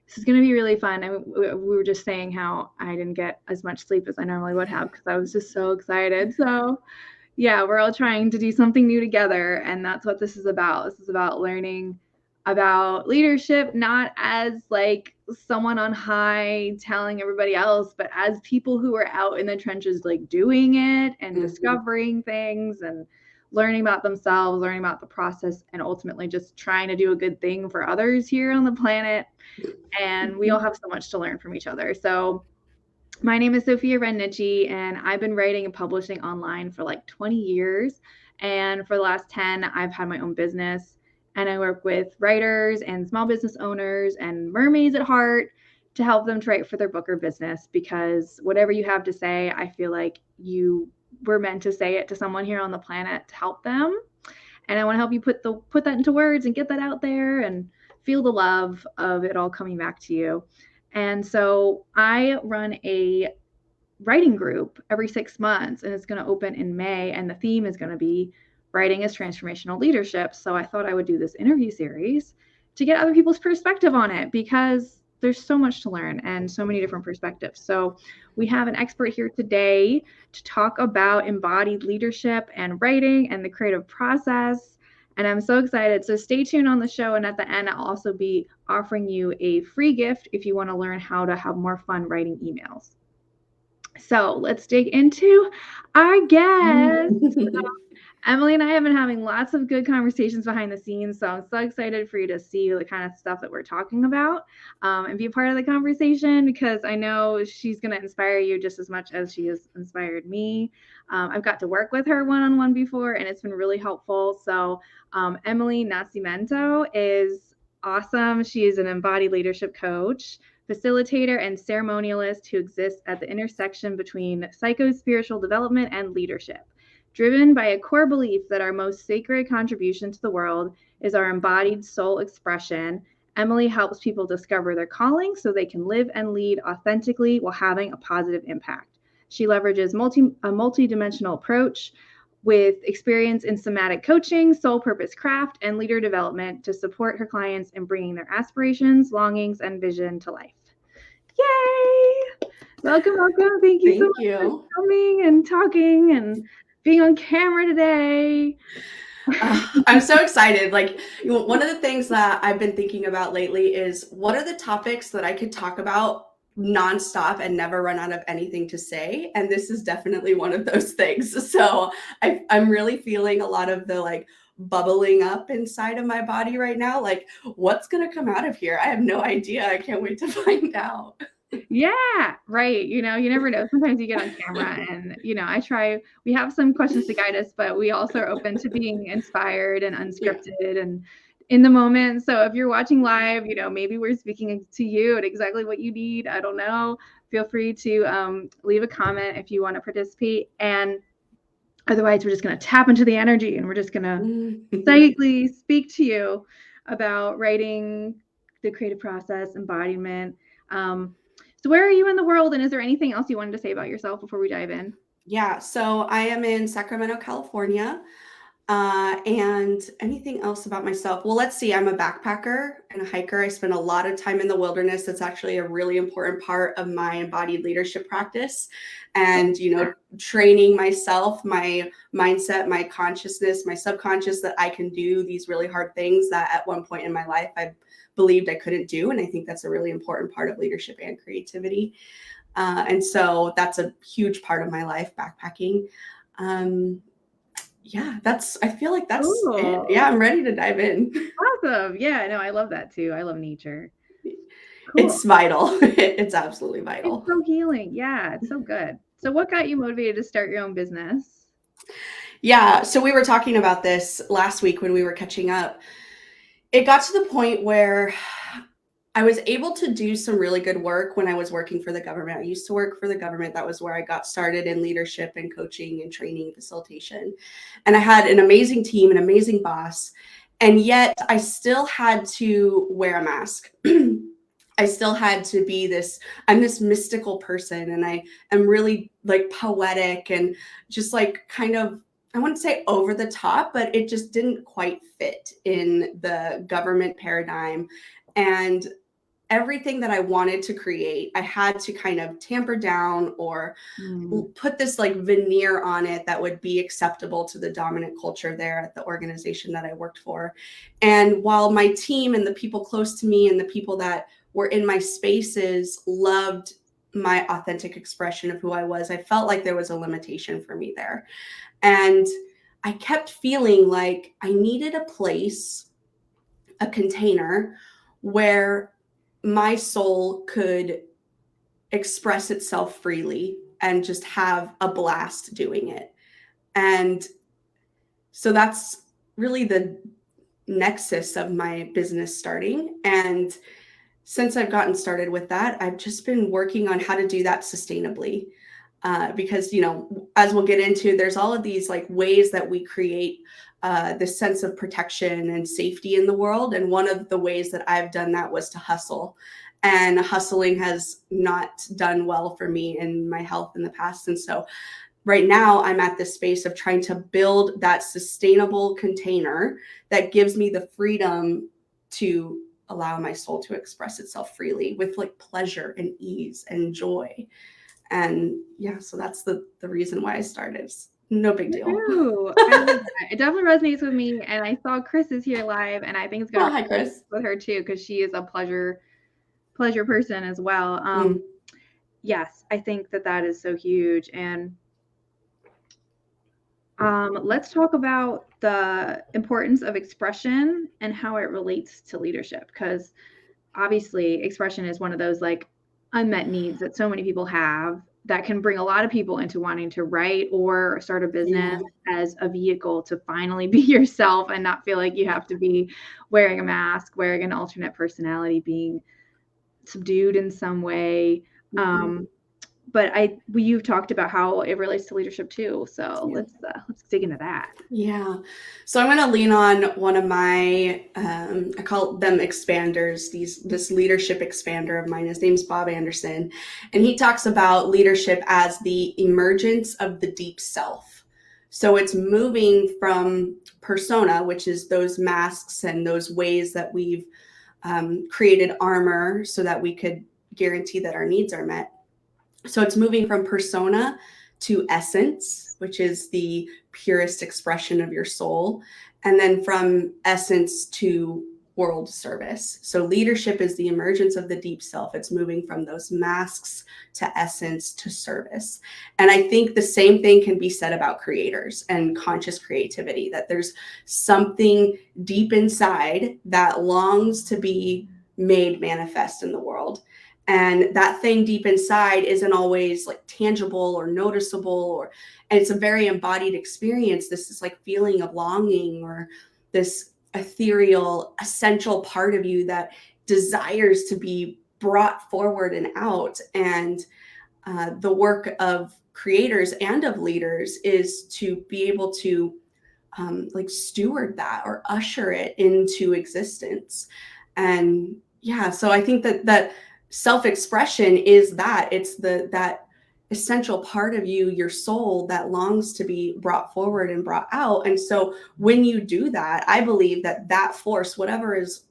This is going to be really fun. We were just saying how I didn't get as much sleep as I normally would have because I was just so excited. So yeah, we're all trying to do something new together. And that's what this is about. This is about learning about leadership, not as like someone on high telling everybody else, but as people who are out in the trenches, like doing it and discovering things and learning about themselves, learning about the process, and ultimately just trying to do a good thing for others here on the planet. And we all have so much to learn from each other. So my name is Sophia Rennici, and I've been writing and publishing online for like 20 years. And for the last 10, I've had my own business. And I work with writers and small business owners and mermaids at heart to help them to write for their book or business, because whatever you have to say, I feel like you were meant to say it to someone here on the planet to help them. And I want to help you put that into words and get that out there and feel the love of it all coming back to you. And so I run a writing group every 6 months, and it's going to open in May. And the theme is going to be writing as transformational leadership. So I thought I would do this interview series to get other people's perspective on it, because there's so much to learn and so many different perspectives. So we have an expert here today to talk about embodied leadership and writing and the creative process. And I'm so excited. So stay tuned on the show. And at the end, I'll also be offering you a free gift if you want to learn how to have more fun writing emails. So let's dig into our guest. Emily and I have been having lots of good conversations behind the scenes. So I'm so excited for you to see the kind of stuff that we're talking about and be a part of the conversation, because I know she's going to inspire you just as much as she has inspired me. I've got to work with her one-on-one before, and it's been really helpful. So Emily Nascimento is awesome. She is an embodied leadership coach, facilitator, and ceremonialist who exists at the intersection between psychospiritual development and leadership. Driven by a core belief that our most sacred contribution to the world is our embodied soul expression, Emily helps people discover their calling so they can live and lead authentically while having a positive impact. She leverages a multidimensional approach with experience in somatic coaching, soul purpose craft, and leader development to support her clients in bringing their aspirations, longings, and vision to life. Yay! Welcome. Thank you so much for coming and talking and being on camera today. I'm so excited. Like, one of the things that I've been thinking about lately is, what are the topics that I could talk about nonstop and never run out of anything to say? And this is definitely one of those things. So I'm really feeling a lot of the like bubbling up inside of my body right now. Like, what's going to come out of here? I have no idea. I can't wait to find out. Yeah, right. You never know. Sometimes you get on camera and, we have some questions to guide us, but we also are open to being inspired and unscripted and in the moment. So if you're watching live, maybe we're speaking to you and exactly what you need. I don't know. Feel free to leave a comment if you want to participate. And otherwise, we're just going to tap into the energy and we're just going to psychically speak to you about writing, the creative process, embodiment. So where are you in the world, and is there anything else you wanted to say about yourself before we dive in? Yeah, so I am in Sacramento, California. And anything else about myself? Well, let's see. I'm a backpacker and a hiker. I spend a lot of time in the wilderness. That's actually a really important part of my embodied leadership practice. And, training myself, my mindset, my consciousness, my subconscious, that I can do these really hard things that at one point in my life I believed I couldn't do. And I think that's a really important part of leadership and creativity. And so that's a huge part of my life, backpacking. Yeah, I feel like that's it. Yeah, I'm ready to dive in. Awesome. Yeah, no, I love that too. I love nature. Cool. It's vital. It's absolutely vital. It's so healing. Yeah, it's so good. So what got you motivated to start your own business? Yeah, so we were talking about this last week when we were catching up. It got to the point where I was able to do some really good work when I was working for the government. I used to work for the government. That was where I got started in leadership and coaching and training and facilitation. And I had an amazing team, an amazing boss. And yet I still had to wear a mask. I still had to be I'm this mystical person, and I am really like poetic and just like kind of, I wouldn't say over the top, but it just didn't quite fit in the government paradigm. And everything that I wanted to create, I had to kind of tamper down or put this like veneer on it that would be acceptable to the dominant culture there at the organization that I worked for. And while my team and the people close to me and the people that were in my spaces loved my authentic expression of who I was, I felt like there was a limitation for me there. And I kept feeling like I needed a place, a container where my soul could express itself freely and just have a blast doing it. And so that's really the nexus of my business starting. And since I've gotten started with that, I've just been working on how to do that sustainably. Because, you know, as we'll get into, there's all of these like ways that we create this sense of protection and safety in the world. And one of the ways that I've done that was to hustle. And hustling has not done well for me in my health in the past. And so right now I'm at this space of trying to build that sustainable container that gives me the freedom to allow my soul to express itself freely with like pleasure and ease and joy. And yeah, so that's the reason why I started. It's no big deal. Ooh, I love that. It definitely resonates with me. And I saw Chris is here live, and I think it's going to hi, Chris. with her too, because she is a pleasure person as well. Yes, I think that is so huge. And let's talk about the importance of expression and how it relates to leadership, because obviously expression is one of those like unmet needs that so many people have that can bring a lot of people into wanting to write or start a business as a vehicle to finally be yourself and not feel like you have to be wearing a mask, wearing an alternate personality, being subdued in some way. But you've talked about how it relates to leadership too. So let's dig into that. Yeah. So I'm going to lean on one of my, I call them expanders, this leadership expander of mine. His name's Bob Anderson. And he talks about leadership as the emergence of the deep self. So it's moving from persona, which is those masks and those ways that we've created armor so that we could guarantee that our needs are met. So it's moving from persona to essence, which is the purest expression of your soul. And then from essence to world service. So leadership is the emergence of the deep self. It's moving from those masks to essence to service. And I think the same thing can be said about creators and conscious creativity, that there's something deep inside that longs to be made manifest in the world. And that thing deep inside isn't always like tangible or noticeable, and it's a very embodied experience. This is like feeling of longing or this ethereal, essential part of you that desires to be brought forward and out. And the work of creators and of leaders is to be able to like steward that or usher it into existence. And yeah, so I think that self-expression is that it's that essential part of you, your soul, that longs to be brought forward and brought out. And so when you do that, I believe that force, whatever is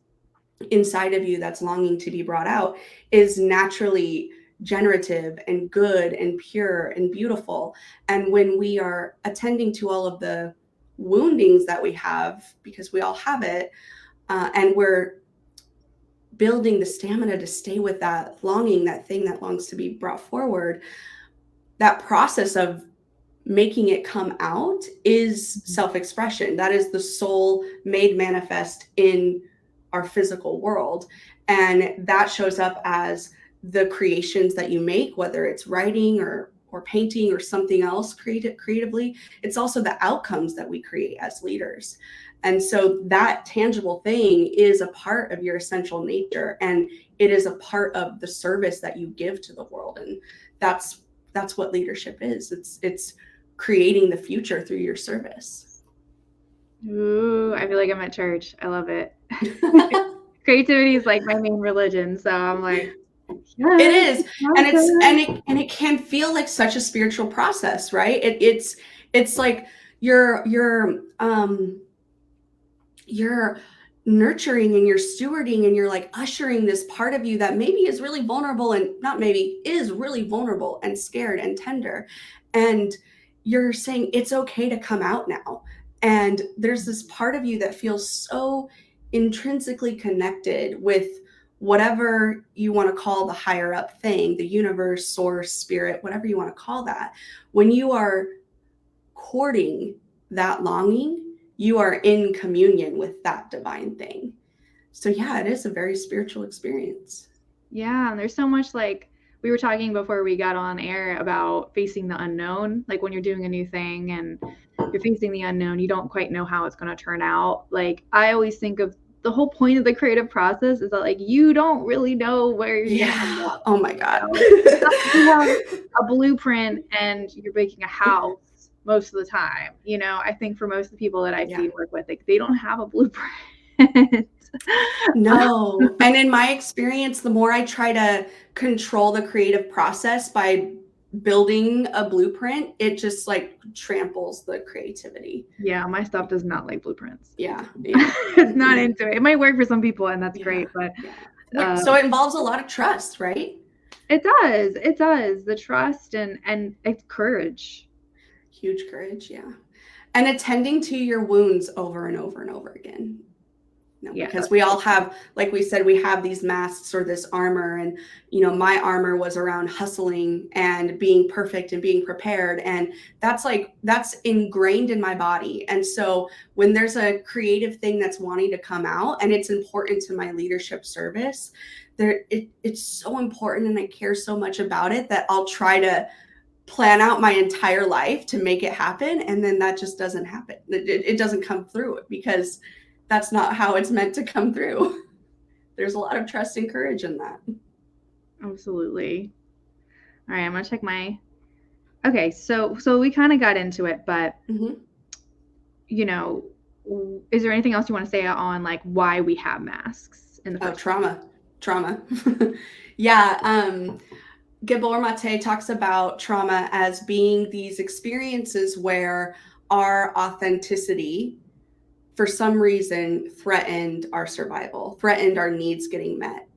inside of you that's longing to be brought out, is naturally generative and good and pure and beautiful. And when we are attending to all of the woundings that we have, because we all have it, and we're building the stamina to stay with that longing, that thing that longs to be brought forward, that process of making it come out is self-expression. That is the soul made manifest in our physical world. And that shows up as the creations that you make, whether it's writing or painting or something else creatively. It's also the outcomes that we create as leaders. And so that tangible thing is a part of your essential nature, and it is a part of the service that you give to the world. And that's what leadership is. It's creating the future through your service. Ooh, I feel like I'm at church. I love it. Creativity is like my main religion, so I'm like, yes, it is, and it can feel like such a spiritual process, right? It's like you're nurturing and you're stewarding and you're like ushering this part of you that maybe is really vulnerable, and not maybe, is really vulnerable and scared and tender. And you're saying it's okay to come out now. And there's this part of you that feels so intrinsically connected with whatever you want to call the higher up thing, the universe, source, spirit, whatever you want to call that. When you are courting that longing, you are in communion with that divine thing. So yeah, it is a very spiritual experience. Yeah, and there's so much, like we were talking before we got on air about facing the unknown. Like when you're doing a new thing and you're facing the unknown, you don't quite know how it's going to turn out. Like I always think of the whole point of the creative process is that like you don't really know where you're going to end up. Oh my God. You have a blueprint and you're making a house most of the time. You know, I think for most of the people that I see work with, like they don't have a blueprint. No. And in my experience, the more I try to control the creative process by building a blueprint, it just like tramples the creativity. Yeah, my stuff does not like blueprints. Yeah. It's not into it. It might work for some people and that's great, but so it involves a lot of trust, right? It does. It does. The trust and it's courage. Huge courage, yeah. And attending to your wounds over and over and over again. Because we all have, like we said, we have these masks or this armor. And, you know, my armor was around hustling and being perfect and being prepared. And that's ingrained in my body. And so when there's a creative thing that's wanting to come out and it's important to my leadership service, it's so important and I care so much about it that I'll try to plan out my entire life to make it happen. And then that just doesn't happen. It doesn't come through because that's not how it's meant to come through. There's a lot of trust and courage in that. Absolutely. All right, I'm gonna check my. Okay, so we kind of got into it, but you know, is there anything else you want to say on like why we have masks in the first trauma? Yeah. Gabor Mate talks about trauma as being these experiences where our authenticity, for some reason, threatened our survival, threatened our needs getting met.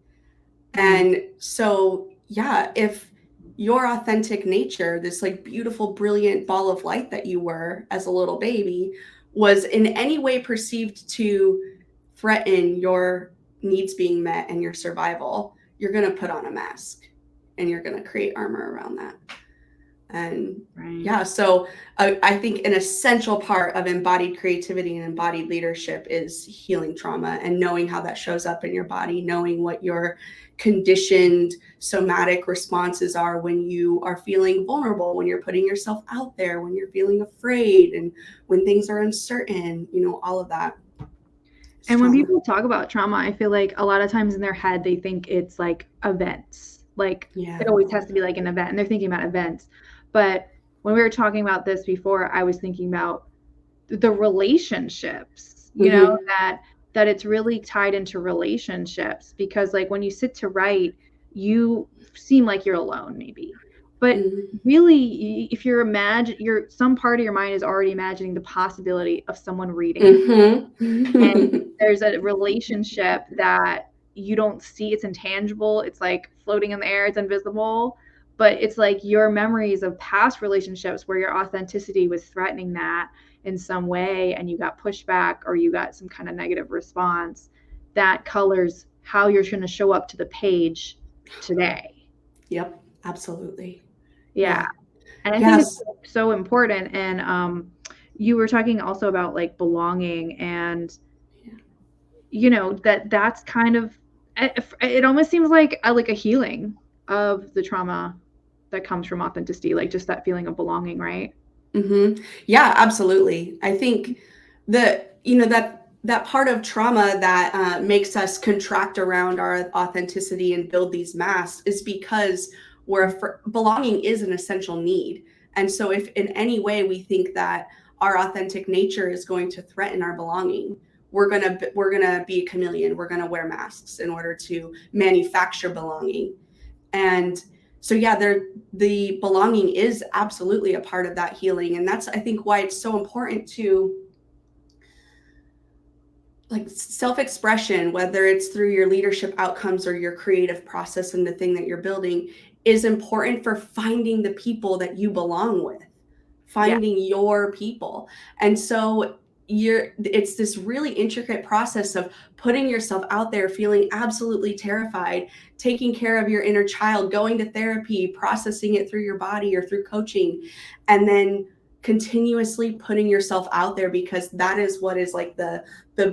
And so, yeah, if your authentic nature, this like beautiful, brilliant ball of light that you were as a little baby, was in any way perceived to threaten your needs being met and your survival, you're going to put on a mask and you're going to create armor around that. And yeah, so I think an essential part of embodied creativity and embodied leadership is healing trauma and knowing how that shows up in your body, knowing what your conditioned somatic responses are when you are feeling vulnerable, when you're putting yourself out there, when you're feeling afraid, and when things are uncertain, you know, all of that. And when people talk about trauma, I feel like a lot of times in their head, they think it's like events. Like it always has to be like an event and they're thinking about events. But when we were talking about this before, I was thinking about the relationships, you know, that it's really tied into relationships because like when you sit to write, you seem like you're alone maybe. But really, if some part of your mind is already imagining the possibility of someone reading. And there's a relationship that you don't see, it's intangible, it's like floating in the air, it's invisible, but it's like your memories of past relationships where your authenticity was threatening that in some way and you got pushback or you got some kind of negative response that colors how you're going to show up to the page today. Yep, absolutely. Yeah. And I think it's so important. And you were talking also about like belonging and you know, that's kind of, it almost seems like a healing of the trauma that comes from authenticity, like just that feeling of belonging, right? Yeah, absolutely. I think that, you know, that part of trauma that makes us contract around our authenticity and build these masks is because belonging is an essential need. And so if in any way we think that our authentic nature is going to threaten our belonging, we're gonna be a chameleon. We're gonna wear masks in order to manufacture belonging. And so yeah, the belonging is absolutely a part of that healing. And that's, I think, why it's so important to like self-expression, whether it's through your leadership outcomes or your creative process and the thing that you're building, is important for finding the people that you belong with, finding your people. And so it's this really intricate process of putting yourself out there, feeling absolutely terrified, taking care of your inner child, going to therapy, processing it through your body or through coaching, and then continuously putting yourself out there, because that is what is like the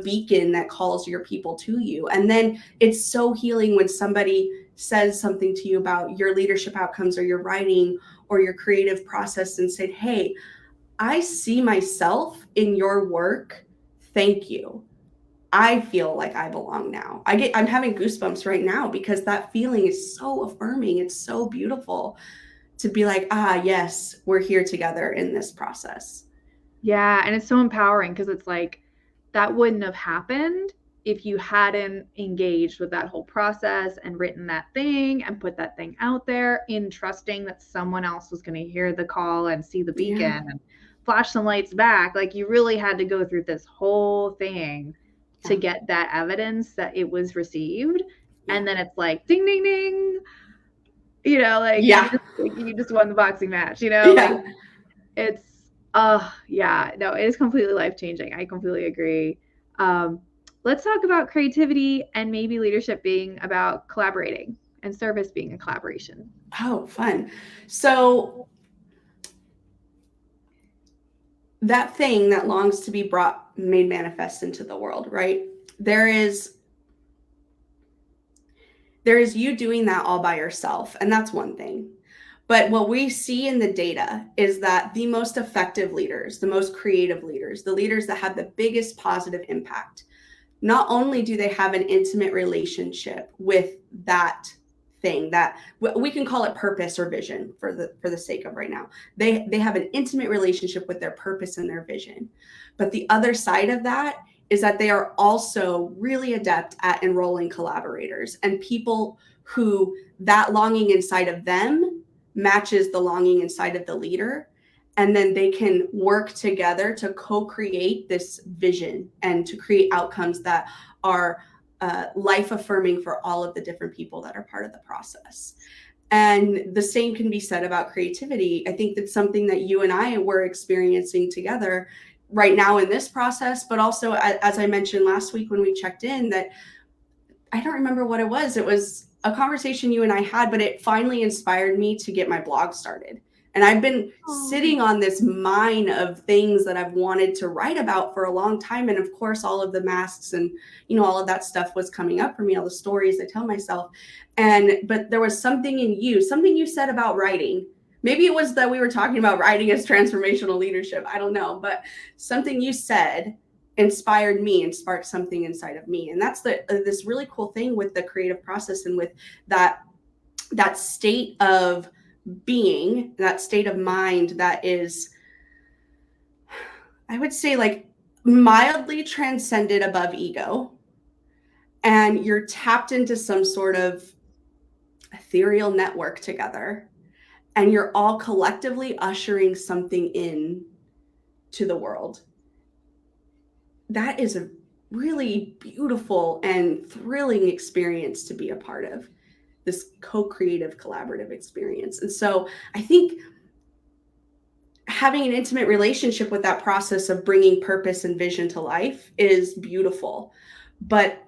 beacon that calls your people to you. And then it's so healing when somebody says something to you about your leadership outcomes or your writing or your creative process and said, hey, I see myself in your work. Thank you. I feel like I belong now. I'm having goosebumps right now because that feeling is so affirming. It's so beautiful to be like, yes, we're here together in this process. Yeah, and it's so empowering because it's like that wouldn't have happened if you hadn't engaged with that whole process and written that thing and put that thing out there in trusting that someone else was going to hear the call and see the beacon Yeah. and flash some lights back. Like you really had to go through this whole thing to get that evidence that it was received. Yeah. And then it's like ding ding ding. Like you just won the boxing match, like it's yeah, no, it is completely life-changing. I completely agree. Let's talk about creativity and maybe leadership being about collaborating and service being a collaboration. Oh, fun. So that thing that longs to be made manifest into the world, right? There is you doing that all by yourself, and that's one thing. But what we see in the data is that the most effective leaders, the most creative leaders, the leaders that have the biggest positive impact, not only do they have an intimate relationship with that thing, that we can call it purpose or vision for the sake of right now. They have an intimate relationship with their purpose and their vision. But the other side of that is that they are also really adept at enrolling collaborators and people who that longing inside of them matches the longing inside of the leader. And then they can work together to co-create this vision and to create outcomes that are life affirming for all of the different people that are part of the process. And the same can be said about creativity. I think that's something that you and I were experiencing together right now in this process, but also, as I mentioned last week when we checked in, that I don't remember what it was. It was a conversation you and I had, but it finally inspired me to get my blog started. And I've been sitting on this mine of things that I've wanted to write about for a long time. And of course, all of the masks and, all of that stuff was coming up for me, all the stories I tell myself. But there was something you said about writing. Maybe it was that we were talking about writing as transformational leadership. I don't know, but something you said inspired me and sparked something inside of me. And that's this really cool thing with the creative process and with that state of being, that state of mind that is, I would say, like mildly transcended above ego. And you're tapped into some sort of ethereal network together. And you're all collectively ushering something in to the world. That is a really beautiful and thrilling experience to be a part of, this co-creative collaborative experience. And so I think having an intimate relationship with that process of bringing purpose and vision to life is beautiful. But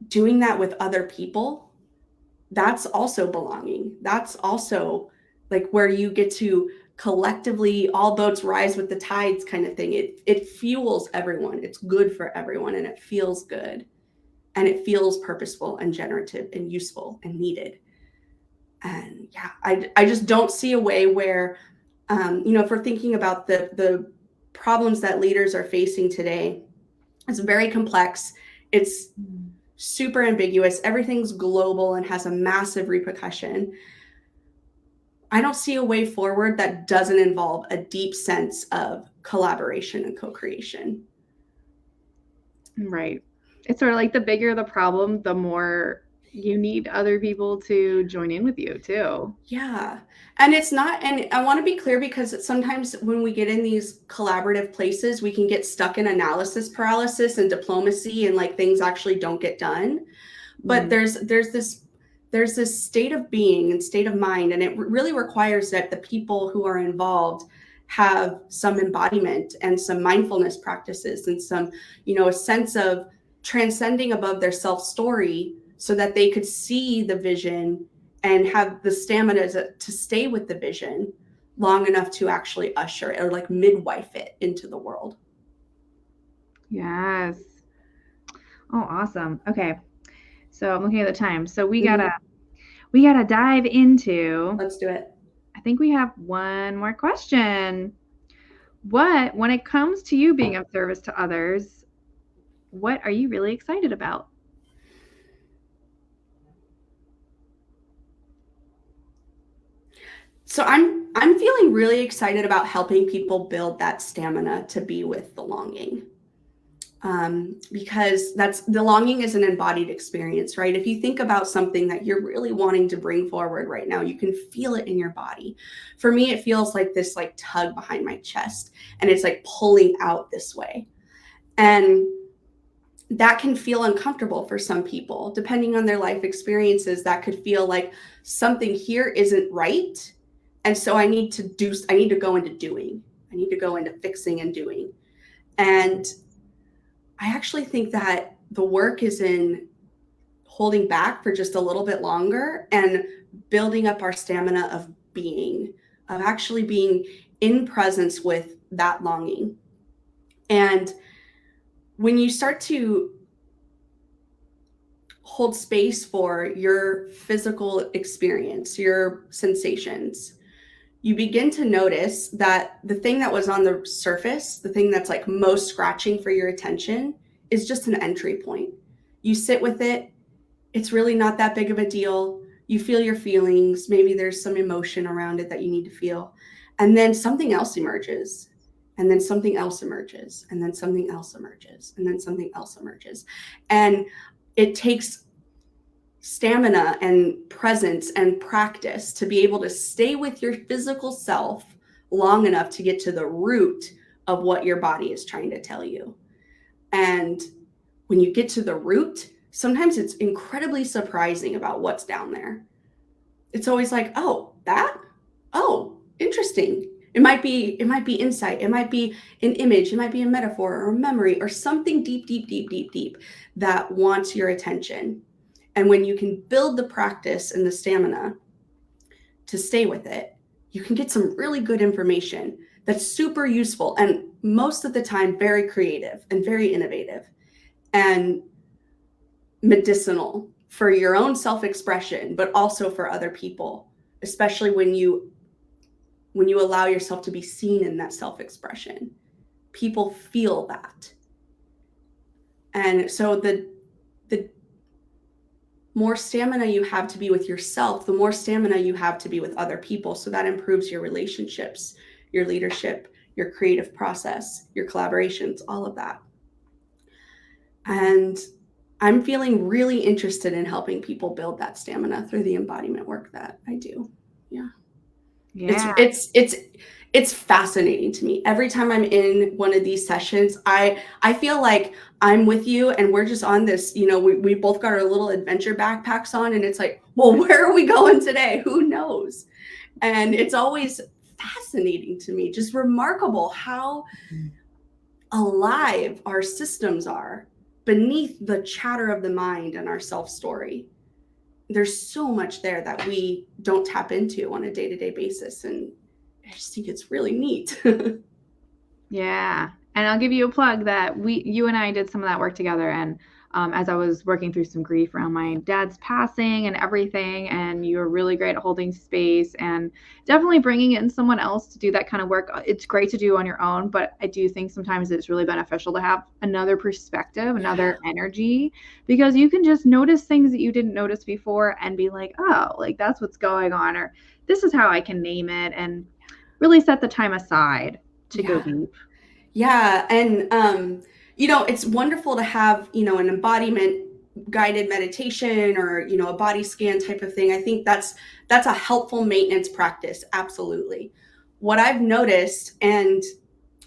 doing that with other people, that's also belonging. That's also like where you get to collectively, all boats rise with the tides kind of thing. It fuels everyone. It's good for everyone, and it feels good, and it feels purposeful and generative and useful and needed. And yeah, I just don't see a way where, if we're thinking about the problems that leaders are facing today, it's very complex. It's super ambiguous. Everything's global and has a massive repercussion. I don't see a way forward that doesn't involve a deep sense of collaboration and co-creation. Right. It's sort of like the bigger the problem, the more you need other people to join in with you too. Yeah. And it's not, and I want to be clear, because sometimes when we get in these collaborative places, we can get stuck in analysis paralysis and diplomacy, and like things actually don't get done. But there's this state of being and state of mind, and it really requires that the people who are involved have some embodiment and some mindfulness practices and some, a sense of transcending above their self story, so that they could see the vision and have the stamina to stay with the vision long enough to actually usher it, or like midwife it into the world. Yes. Oh, awesome. Okay. So I'm looking at the time. So we gotta dive into. Let's do it. I think we have one more question. When it comes to you being of service to others, what are you really excited about? So I'm feeling really excited about helping people build that stamina to be with the longing. Because the longing is an embodied experience, right? If you think about something that you're really wanting to bring forward right now, you can feel it in your body. For me, it feels like this like tug behind my chest, and it's like pulling out this way. And that can feel uncomfortable for some people, depending on their life experiences. That could feel like something here isn't right. And so I need to go into doing. I need to go into fixing and doing. And I actually think that the work is in holding back for just a little bit longer and building up our stamina of being, of actually being in presence with that longing. And when you start to hold space for your physical experience, your sensations, you begin to notice that the thing that was on the surface, the thing that's like most scratching for your attention, is just an entry point. You sit with it. It's really not that big of a deal. You feel your feelings. Maybe there's some emotion around it that you need to feel. And then something else emerges. And then something else emerges. And then something else emerges. And then something else emerges. And it takes stamina and presence and practice to be able to stay with your physical self long enough to get to the root of what your body is trying to tell you. And when you get to the root, sometimes it's incredibly surprising about what's down there. It's always like, oh, interesting. It might be insight. It might be an image. It might be a metaphor or a memory or something deep, deep, deep, deep, deep that wants your attention. And when you can build the practice and the stamina to stay with it, you can get some really good information that's super useful, and most of the time very creative and very innovative and medicinal for your own self-expression, but also for other people, especially when you allow yourself to be seen in that self-expression. People feel that. And so the more stamina you have to be with yourself, the more stamina you have to be with other people. So that improves your relationships, your leadership, your creative process, your collaborations, all of that. And I'm feeling really interested in helping people build that stamina through the embodiment work that I do. Yeah. It's fascinating to me. Every time I'm in one of these sessions, I feel like I'm with you and we're just on this, we both got our little adventure backpacks on, and it's like, well, where are we going today? Who knows? And it's always fascinating to me, just remarkable how alive our systems are beneath the chatter of the mind and our self-story. There's so much there that we don't tap into on a day-to-day basis. And I just think it's really neat. Yeah. And I'll give you a plug that you and I did some of that work together. And as I was working through some grief around my dad's passing and everything, and you were really great at holding space and definitely bringing in someone else to do that kind of work. It's great to do on your own, but I do think sometimes it's really beneficial to have another perspective, another energy, because you can just notice things that you didn't notice before and be like, oh, like that's what's going on, or this is how I can name it, and really set the time aside to go deep. Yeah. And, it's wonderful to have, an embodiment guided meditation or, a body scan type of thing. I think that's a helpful maintenance practice. Absolutely. What I've noticed, and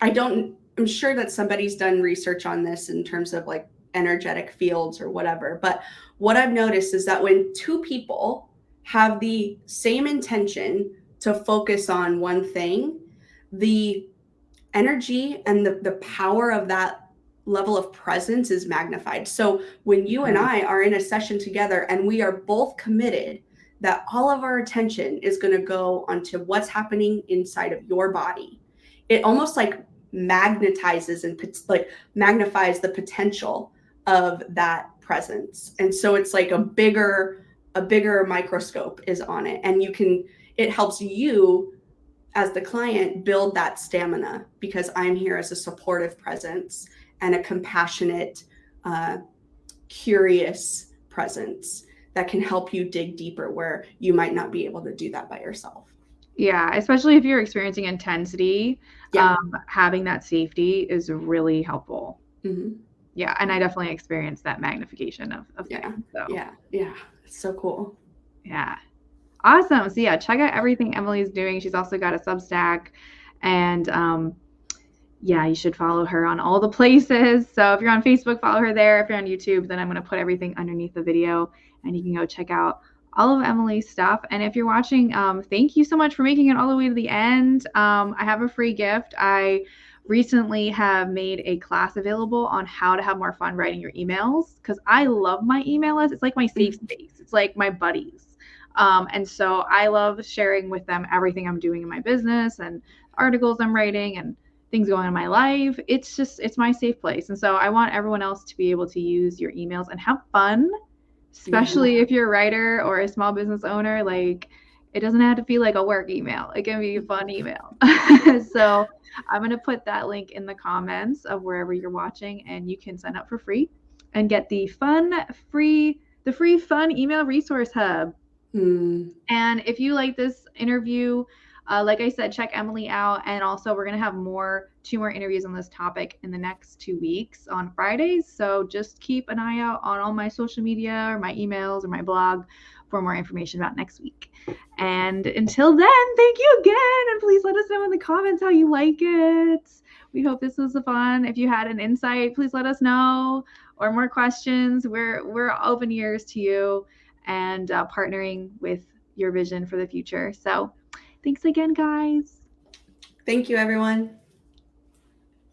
I'm sure that somebody's done research on this in terms of like energetic fields or whatever, but what I've noticed is that when two people have the same intention to focus on one thing, the energy and the power of that level of presence is magnified. So when you and I are in a session together and we are both committed that all of our attention is going to go onto what's happening inside of your body, it almost like magnetizes and like magnifies the potential of that presence. And so it's like a bigger microscope is on it, and it helps you as the client build that stamina, because I'm here as a supportive presence and a compassionate, curious presence that can help you dig deeper where you might not be able to do that by yourself. Yeah, especially if you're experiencing intensity, having that safety is really helpful. Mm-hmm. Yeah, and I definitely experienced that magnification of things. So. Yeah, it's so cool. Yeah. Awesome. So yeah, check out everything Emily's doing. She's also got a Substack, and yeah, you should follow her on all the places. So if you're on Facebook, follow her there. If you're on YouTube, then I'm going to put everything underneath the video, and you can go check out all of Emily's stuff. And if you're watching, thank you so much for making it all the way to the end. I have a free gift. I recently have made a class available on how to have more fun writing your emails, because I love my email list. It's like my safe space. It's like my buddies. And so I love sharing with them everything I'm doing in my business and articles I'm writing and things going on in my life. It's my safe place. And so I want everyone else to be able to use your emails and have fun, especially if you're a writer or a small business owner. Like, it doesn't have to feel like a work email. It can be a fun email. So I'm going to put that link in the comments of wherever you're watching, and you can sign up for free and get the free fun email resource hub. And if you like this interview, like I said, check Emily out. And also, we're going to have 2 more interviews on this topic in the next 2 weeks on Fridays. So just keep an eye out on all my social media or my emails or my blog for more information about next week. And until then, thank you again. And please let us know in the comments how you like it. We hope this was fun. If you had an insight, please let us know, or more questions. We're open ears to you and partnering with your vision for the future. So thanks again, guys. Thank you, everyone.